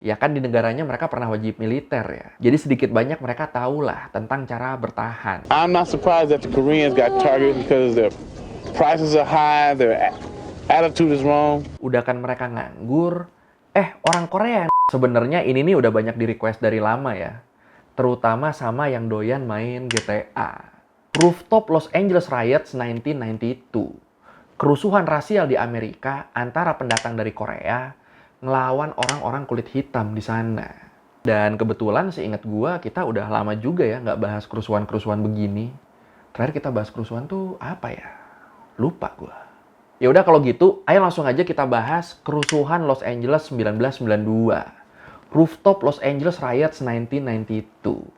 Ya kan di negaranya mereka pernah wajib militer ya. Jadi sedikit banyak mereka tahulah tentang cara bertahan. I'm not surprised that the Koreans got targeted because their prices are high, their attitude is wrong. Udah kan mereka nganggur. Orang Korea sebenarnya ini nih udah banyak di request dari lama ya. Terutama sama yang doyan main GTA. Rooftop Los Angeles Riots 1992. Kerusuhan rasial di Amerika antara pendatang dari Korea ngelawan orang-orang kulit hitam di sana. Dan kebetulan seingat gua kita udah lama juga ya nggak bahas kerusuhan-kerusuhan begini. Terakhir kita bahas kerusuhan tuh apa ya? Lupa gua. Ya udah kalau gitu, ayo langsung aja kita bahas kerusuhan Los Angeles 1992. Rooftop Los Angeles Riots 1992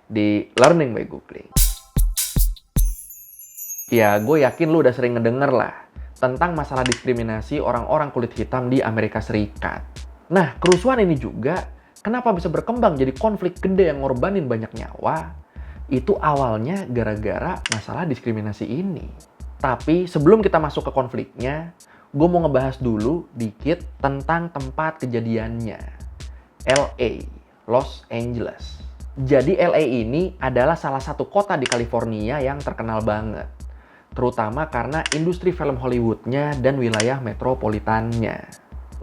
di Learning by Googling. Ya, gue yakin lu udah sering ngedenger lah tentang masalah diskriminasi orang-orang kulit hitam di Amerika Serikat. Nah, kerusuhan ini juga kenapa bisa berkembang jadi konflik gede yang ngorbanin banyak nyawa? Itu awalnya gara-gara masalah diskriminasi ini. Tapi sebelum kita masuk ke konfliknya, gue mau ngebahas dulu dikit tentang tempat kejadiannya. LA, Los Angeles. Jadi LA ini adalah salah satu kota di California yang terkenal banget. Terutama karena industri film Hollywoodnya dan wilayah metropolitannya.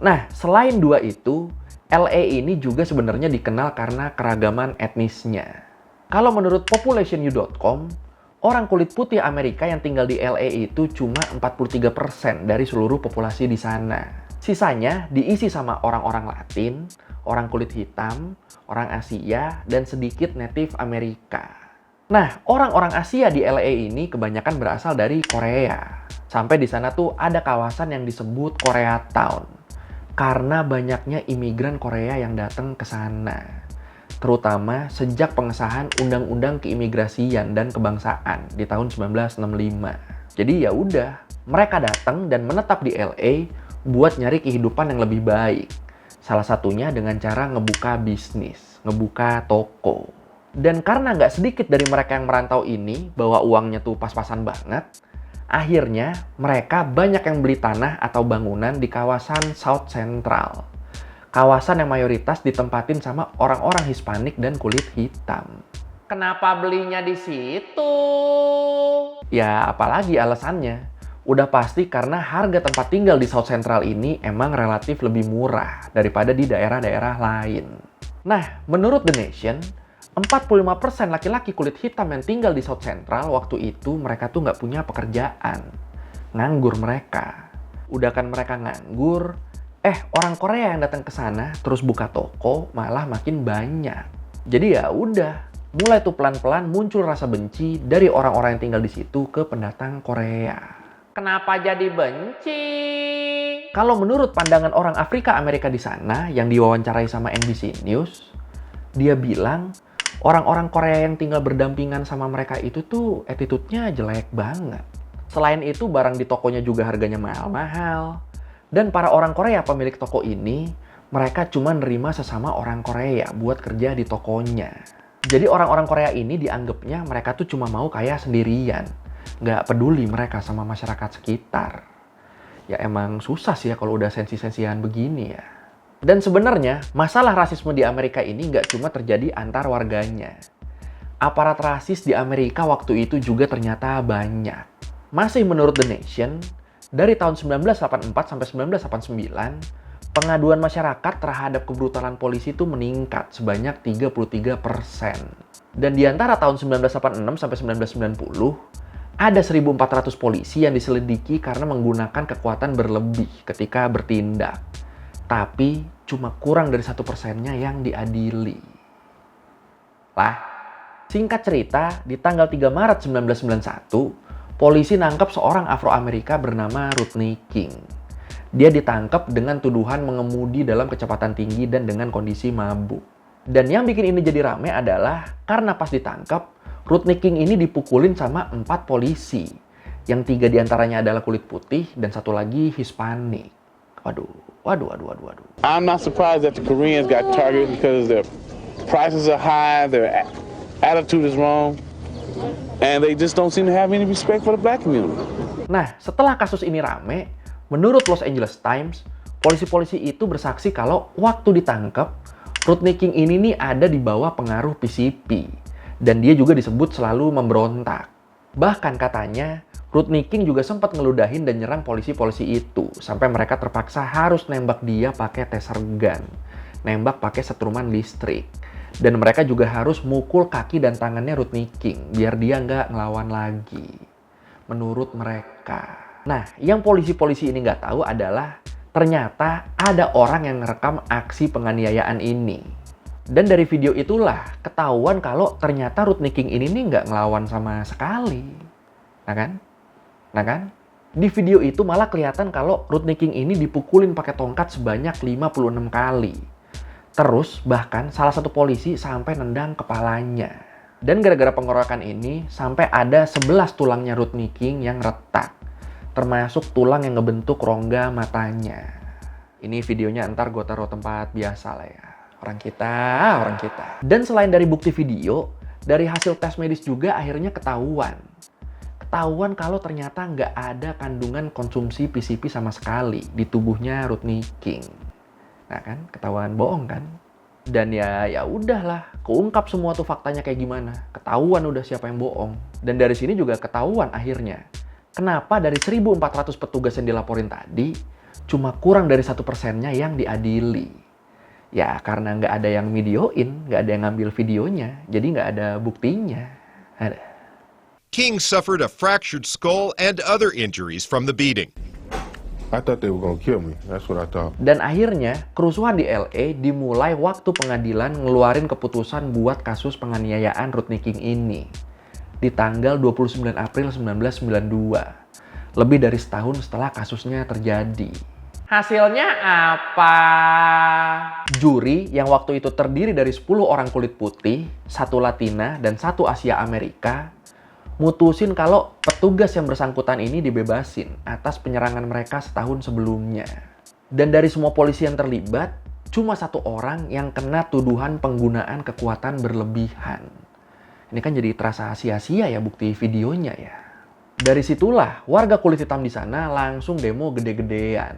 Nah, selain dua itu, LA ini juga sebenarnya dikenal karena keragaman etnisnya. Kalau menurut populationU.com, orang kulit putih Amerika yang tinggal di LA itu cuma 43% dari seluruh populasi di sana. Sisanya diisi sama orang-orang Latin, orang kulit hitam, orang Asia, dan sedikit Native Amerika. Nah, orang-orang Asia di LA ini kebanyakan berasal dari Korea. Sampai di sana tuh ada kawasan yang disebut Koreatown. Karena banyaknya imigran Korea yang datang ke sana. Terutama sejak pengesahan Undang-Undang Keimigrasian dan Kebangsaan di tahun 1965. Jadi ya udah, mereka datang dan menetap di LA buat nyari kehidupan yang lebih baik. Salah satunya dengan cara ngebuka bisnis, ngebuka toko. Dan karena nggak sedikit dari mereka yang merantau ini bawa uangnya tuh pas-pasan banget, akhirnya mereka banyak yang beli tanah atau bangunan di kawasan South Central. Kawasan yang mayoritas ditempatin sama orang-orang Hispanik dan kulit hitam. Kenapa belinya di situ? Ya, apalagi alasannya. Udah pasti karena harga tempat tinggal di South Central ini emang relatif lebih murah daripada di daerah-daerah lain. Nah, menurut The Nation, 45% laki-laki kulit hitam yang tinggal di South Central waktu itu mereka tuh nggak punya pekerjaan. Nganggur mereka. Udah kan mereka nganggur, orang Korea yang datang ke sana terus buka toko malah makin banyak. Jadi ya udah, mulai tuh pelan-pelan muncul rasa benci dari orang-orang yang tinggal di situ ke pendatang Korea. Kenapa jadi benci? Kalau menurut pandangan orang Afrika Amerika di sana yang diwawancarai sama NBC News, dia bilang orang-orang Korea yang tinggal berdampingan sama mereka itu tuh attitude-nya jelek banget. Selain itu barang di tokonya juga harganya mahal-mahal. Dan para orang Korea pemilik toko ini, mereka cuma nerima sesama orang Korea buat kerja di tokonya. Jadi orang-orang Korea ini dianggapnya mereka tuh cuma mau kaya sendirian. Nggak peduli mereka sama masyarakat sekitar. Ya emang susah sih ya kalau udah sensi-sensian begini ya. Dan sebenarnya, masalah rasisme di Amerika ini nggak cuma terjadi antar warganya. Aparat rasis di Amerika waktu itu juga ternyata banyak. Masih menurut The Nation, dari tahun 1984 sampai 1989, pengaduan masyarakat terhadap kebrutalan polisi itu meningkat sebanyak 33%. Dan di antara tahun 1986 sampai 1990, ada 1.400 polisi yang diselidiki karena menggunakan kekuatan berlebih ketika bertindak. Tapi cuma kurang dari 1%-nya yang diadili. Lah, singkat cerita, di tanggal 3 Maret 1991, polisi nangkep seorang Afro-Amerika bernama Rodney King. Dia ditangkap dengan tuduhan mengemudi dalam kecepatan tinggi dan dengan kondisi mabuk. Dan yang bikin ini jadi rame adalah karena pas ditangkap, Rodney King ini dipukulin sama 4 polisi. Yang 3 diantaranya adalah kulit putih dan 1 lagi Hispanik. Waduh. I'm not surprised that the Koreans got targeted because their prices are high, their attitude is wrong, and they just don't seem to have any respect for the black community. Nah, setelah kasus ini rame, menurut Los Angeles Times, Polisi-polisi itu bersaksi kalau waktu ditangkap, Rodney King ini nih ada di bawah pengaruh PCP. Dan dia juga disebut selalu memberontak. Bahkan katanya, Rodney King juga sempat ngeludahin dan nyerang polisi-polisi itu. Sampai mereka terpaksa harus nembak dia pakai taser gun. Nembak pakai setruman listrik. Dan mereka juga harus mukul kaki dan tangannya Rodney King. Biar dia nggak ngelawan lagi. Menurut mereka. Nah, yang polisi-polisi ini nggak tahu adalah ternyata ada orang yang ngerekam aksi penganiayaan ini. Dan dari video itulah ketahuan kalau ternyata Rodney King ini nih nggak ngelawan sama sekali. Nah kan? Di video itu malah kelihatan kalau Rodney King ini dipukulin pakai tongkat sebanyak 56 kali. Terus bahkan salah satu polisi sampai nendang kepalanya. Dan gara-gara pengeroyokan ini sampai ada 11 tulangnya Rodney King yang retak. Termasuk tulang yang ngebentuk rongga matanya. Ini videonya ntar gue taruh tempat biasa lah ya. Orang kita. Dan selain dari bukti video, dari hasil tes medis juga akhirnya ketahuan. Ketahuan kalau ternyata nggak ada kandungan konsumsi PCP sama sekali di tubuhnya Rodney King. Nah kan, ketahuan bohong kan? Dan ya udahlah, keungkap semua tuh faktanya kayak gimana. Ketahuan udah siapa yang bohong. Dan dari sini juga ketahuan akhirnya. Kenapa dari 1.400 petugas yang dilaporin tadi, cuma kurang dari 1%-nya yang diadili? Ya, karena nggak ada yang videoin, nggak ada yang ngambil videonya, jadi nggak ada buktinya. Ada. King suffered a fractured skull and other injuries from the beating. I thought they were gonna kill me. That's what I thought. Dan akhirnya, kerusuhan di LA dimulai waktu pengadilan ngeluarin keputusan buat kasus penganiayaan Rodney King ini. Di tanggal 29 April 1992. Lebih dari setahun setelah kasusnya terjadi. Hasilnya apa? Juri yang waktu itu terdiri dari 10 orang kulit putih, 1 Latina, dan 1 Asia Amerika, mutusin kalau petugas yang bersangkutan ini dibebasin atas penyerangan mereka setahun sebelumnya. Dan dari semua polisi yang terlibat, cuma 1 orang yang kena tuduhan penggunaan kekuatan berlebihan. Ini kan jadi terasa sia-sia ya bukti videonya ya. Dari situlah warga kulit hitam di sana langsung demo gede-gedean.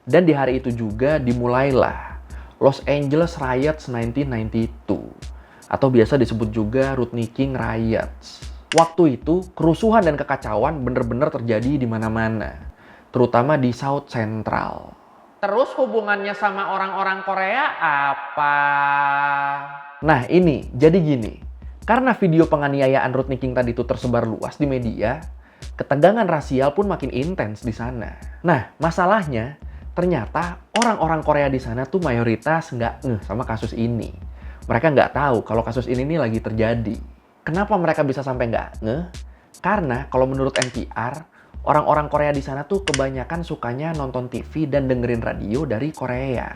Dan di hari itu juga dimulailah Los Angeles Riots 1992. Atau biasa disebut juga Rodney King Riots. Waktu itu kerusuhan dan kekacauan bener-bener terjadi di mana-mana. Terutama di South Central. Terus hubungannya sama orang-orang Korea apa? Nah ini, jadi gini. Karena video penganiayaan Rodney King tadi itu tersebar luas di media, ketegangan rasial pun makin intens di sana. Nah, masalahnya ternyata orang-orang Korea di sana tuh mayoritas nggak ngeh sama kasus ini. Mereka nggak tahu kalau kasus ini nih lagi terjadi. Kenapa mereka bisa sampai nggak ngeh? Karena kalau menurut NPR, orang-orang Korea di sana tuh kebanyakan sukanya nonton TV dan dengerin radio dari Korea.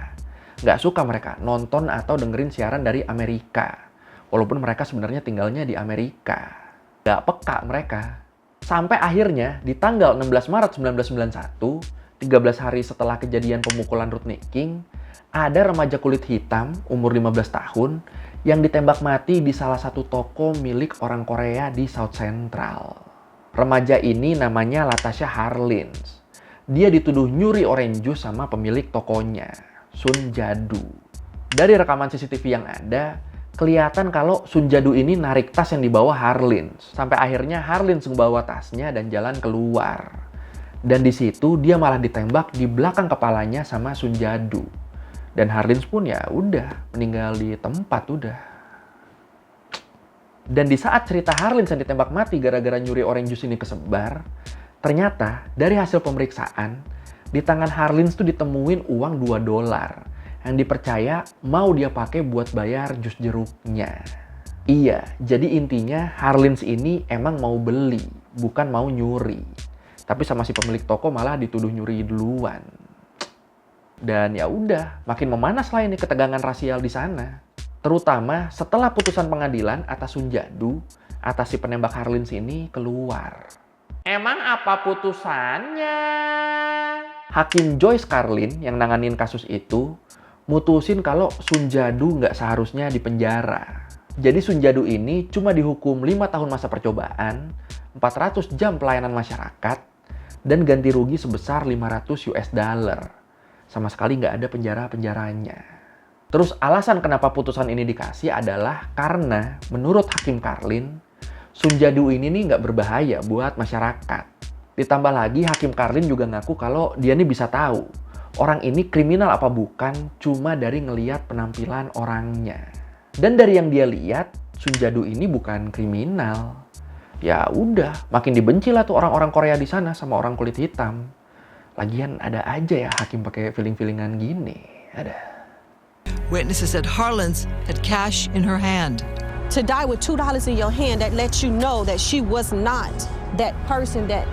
Nggak suka mereka nonton atau dengerin siaran dari Amerika. Walaupun mereka sebenarnya tinggalnya di Amerika. Gak peka mereka. Sampai akhirnya di tanggal 16 Maret 1991, 13 hari setelah kejadian pemukulan Rodney King, ada remaja kulit hitam umur 15 tahun yang ditembak mati di salah satu toko milik orang Korea di South Central. Remaja ini namanya Latasha Harlins. Dia dituduh nyuri orange juice sama pemilik tokonya, Sun Jadu. Dari rekaman CCTV yang ada, kelihatan kalau Sun Jadu ini narik tas yang dibawa Harlins. Sampai akhirnya Harlins membawa tasnya dan jalan keluar. Dan di situ dia malah ditembak di belakang kepalanya sama Sun Jadu. Dan Harlins pun ya udah meninggal di tempat udah. Dan di saat cerita Harlins yang ditembak mati gara-gara nyuri orange juice ini kesebar, ternyata dari hasil pemeriksaan, di tangan Harlins tuh ditemuin uang $2 yang dipercaya mau dia pakai buat bayar jus jeruknya. Iya, jadi intinya Harlins ini emang mau beli, bukan mau nyuri. Tapi sama si pemilik toko malah dituduh nyuri duluan. Dan ya udah, makin memanas lah ini ketegangan rasial di sana. Terutama setelah putusan pengadilan atas Sun Jadu, atas si penembak Harlins ini keluar. Emang apa putusannya? Hakim Joyce Carlin yang nanganin kasus itu mutusin kalau Sun Jadu nggak seharusnya dipenjara. Jadi Sun Jadu ini cuma dihukum 5 tahun masa percobaan, 400 jam pelayanan masyarakat, dan ganti rugi sebesar $500. Sama sekali nggak ada penjara-penjaranya. Terus alasan kenapa putusan ini dikasih adalah karena menurut Hakim Karlin, Sunjadu ini nih nggak berbahaya buat masyarakat. Ditambah lagi Hakim Karlin juga ngaku kalau dia nih bisa tahu orang ini kriminal apa bukan cuma dari ngeliat penampilan orangnya. Dan dari yang dia lihat, Sunjadu ini bukan kriminal. Ya udah, makin dibenci lah tuh orang-orang Korea di sana sama orang kulit hitam. Lagian ada aja ya hakim pakai feeling-feelingan gini. Ada. Witnesses said Harlins had cash in her hand. To die with $2 in your hand, that lets you know that she was not that person that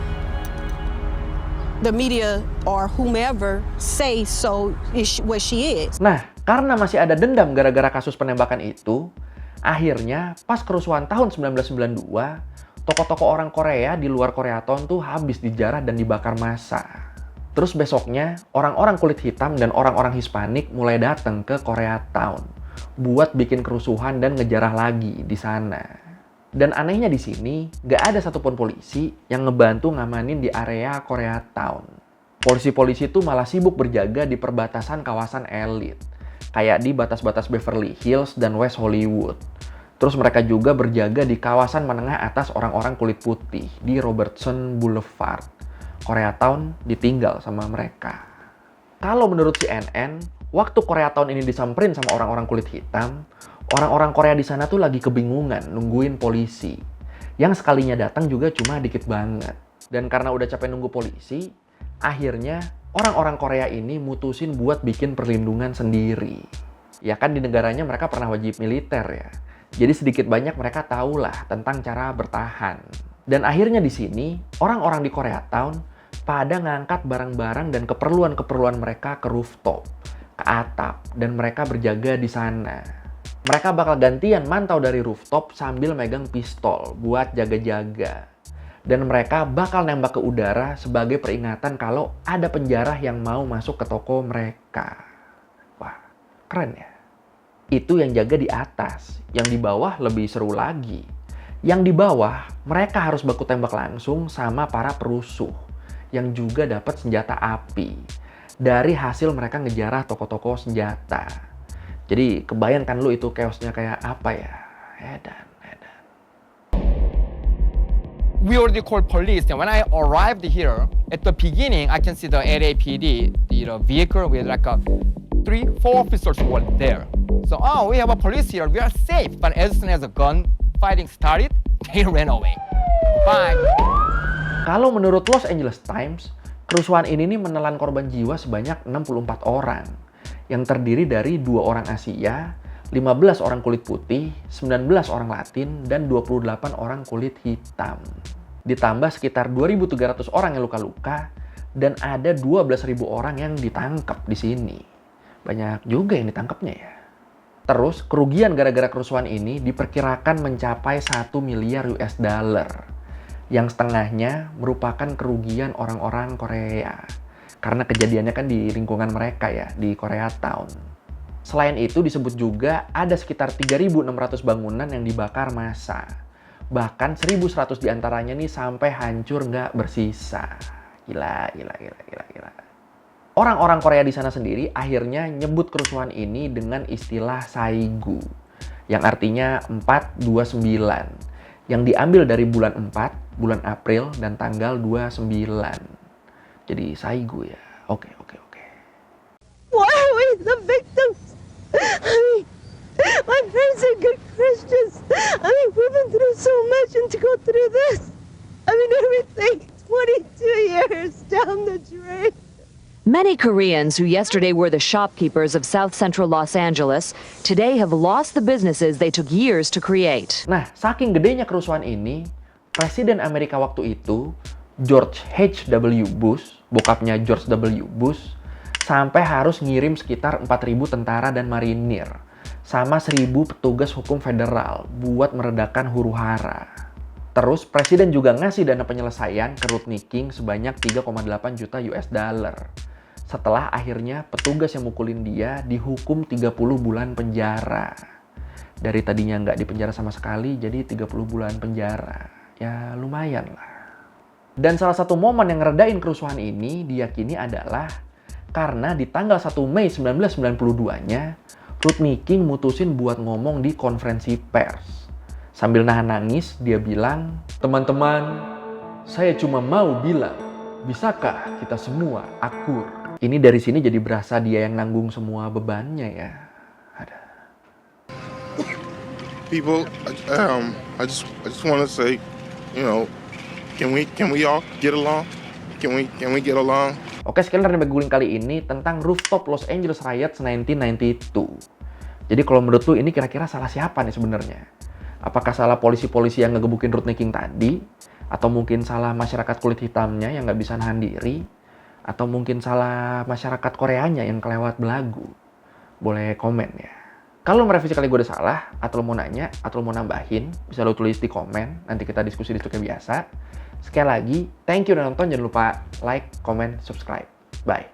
the media or whomever say so is what she is. Nah, karena masih ada dendam gara-gara kasus penembakan itu, akhirnya pas kerusuhan tahun 1992, toko-toko orang Korea di luar Koreatown tuh habis dijarah dan dibakar massa. Terus besoknya, orang-orang kulit hitam dan orang-orang Hispanik mulai datang ke Koreatown buat bikin kerusuhan dan ngejarah lagi di sana. Dan anehnya di sini, nggak ada satupun polisi yang ngebantu ngamanin di area Koreatown. Polisi-polisi itu malah sibuk berjaga di perbatasan kawasan elit, kayak di batas-batas Beverly Hills dan West Hollywood. Terus mereka juga berjaga di kawasan menengah atas orang-orang kulit putih di Robertson Boulevard. Koreatown ditinggal sama mereka. Kalau menurut CNN, waktu Koreatown ini disamperin sama orang-orang kulit hitam, orang-orang Korea di sana tuh lagi kebingungan nungguin polisi. Yang sekalinya datang juga cuma dikit banget. Dan karena udah capek nunggu polisi, akhirnya orang-orang Korea ini mutusin buat bikin perlindungan sendiri. Ya kan di negaranya mereka pernah wajib militer ya. Jadi sedikit banyak mereka tahulah tentang cara bertahan. Dan akhirnya di sini, orang-orang di Koreatown pada ngangkat barang-barang dan keperluan-keperluan mereka ke rooftop, ke atap, dan mereka berjaga di sana. Mereka bakal gantian mantau dari rooftop sambil megang pistol buat jaga-jaga. Dan mereka bakal nembak ke udara sebagai peringatan kalau ada penjara yang mau masuk ke toko mereka. Wah, keren ya. Itu yang jaga di atas, yang di bawah lebih seru lagi. Yang di bawah, mereka harus baku tembak langsung sama para perusuh yang juga dapat senjata api dari hasil mereka ngejarah toko-toko senjata. Jadi kebayangkan lu itu chaosnya kayak apa ya? Edan. We already called police. And when I arrived here, at the beginning, I can see the LAPD, the vehicle with like 3-4 officers were there. So, we have a police here. We are safe. But as soon as the gun fighting started, they ran away. Bye. Kalau menurut Los Angeles Times, kerusuhan ini nih menelan korban jiwa sebanyak 64 orang, yang terdiri dari 2 orang Asia, 15 orang kulit putih, 19 orang Latin, dan 28 orang kulit hitam. Ditambah sekitar 2.300 orang yang luka-luka, dan ada 12.000 orang yang ditangkap di sini. Banyak juga yang ditangkapnya ya. Terus, kerugian gara-gara kerusuhan ini diperkirakan mencapai 1 miliar US dollar. Yang setengahnya merupakan kerugian orang-orang Korea. Karena kejadiannya kan di lingkungan mereka ya, di Koreatown. Selain itu disebut juga ada sekitar 3.600 bangunan yang dibakar massa. Bahkan 1.100 diantaranya nih sampai hancur nggak bersisa. Gila. Orang-orang Korea di sana sendiri akhirnya nyebut kerusuhan ini dengan istilah Saigu. Yang artinya 429. Yang diambil dari bulan 4, bulan April, dan tanggal 29. Jadi Saigu ya. Oke. Why are we the victims? I mean, my parents are good Christians. I mean, we've been through so much, and to go through this, I mean, everything, 22 years down the drain. Many Koreans who yesterday were the shopkeepers of South Central Los Angeles today have lost the businesses they took years to create. Nah, saking gedenya kerusuhan ini, Presiden Amerika waktu itu, George H.W. Bush, bokapnya George W. Bush, sampai harus ngirim sekitar 4.000 tentara dan marinir, sama 1.000 petugas hukum federal buat meredakan huru-hara. Terus, Presiden juga ngasih dana penyelesaian ke Rodney King sebanyak 3,8 juta US dollar. Setelah akhirnya petugas yang mukulin dia dihukum 30 bulan penjara. Dari tadinya nggak dipenjara sama sekali, jadi 30 bulan penjara. Ya lumayan lah. Dan salah satu momen yang ngeredain kerusuhan ini diyakini adalah Karena di tanggal 1 Mei 1992-nya, Rodney King mutusin buat ngomong di konferensi pers. Sambil nahan nangis, dia bilang, "Teman-teman, saya cuma mau bilang, bisakah kita semua akur?" Ini dari sini jadi berasa dia yang nanggung semua bebannya ya. Ada. People, I just want to say, you know, can we all get along? Can we get along? Oke, sekian dari Guling kali ini tentang rooftop Los Angeles riots 1992. Jadi kalau menurut lu ini kira-kira salah siapa nih sebenarnya? Apakah salah polisi-polisi yang ngegebukin Rodney King tadi? Atau mungkin salah masyarakat kulit hitamnya yang nggak bisa nahan diri? Atau mungkin salah masyarakat Koreanya yang kelewat belagu? Boleh komen ya. Kalau merevisi kali gue udah salah, atau lo mau nanya, atau lo mau nambahin, bisa lo tulis di komen. Nanti kita diskusi di kayak biasa. Sekali lagi, thank you udah nonton. Jangan lupa like, comment, subscribe. Bye.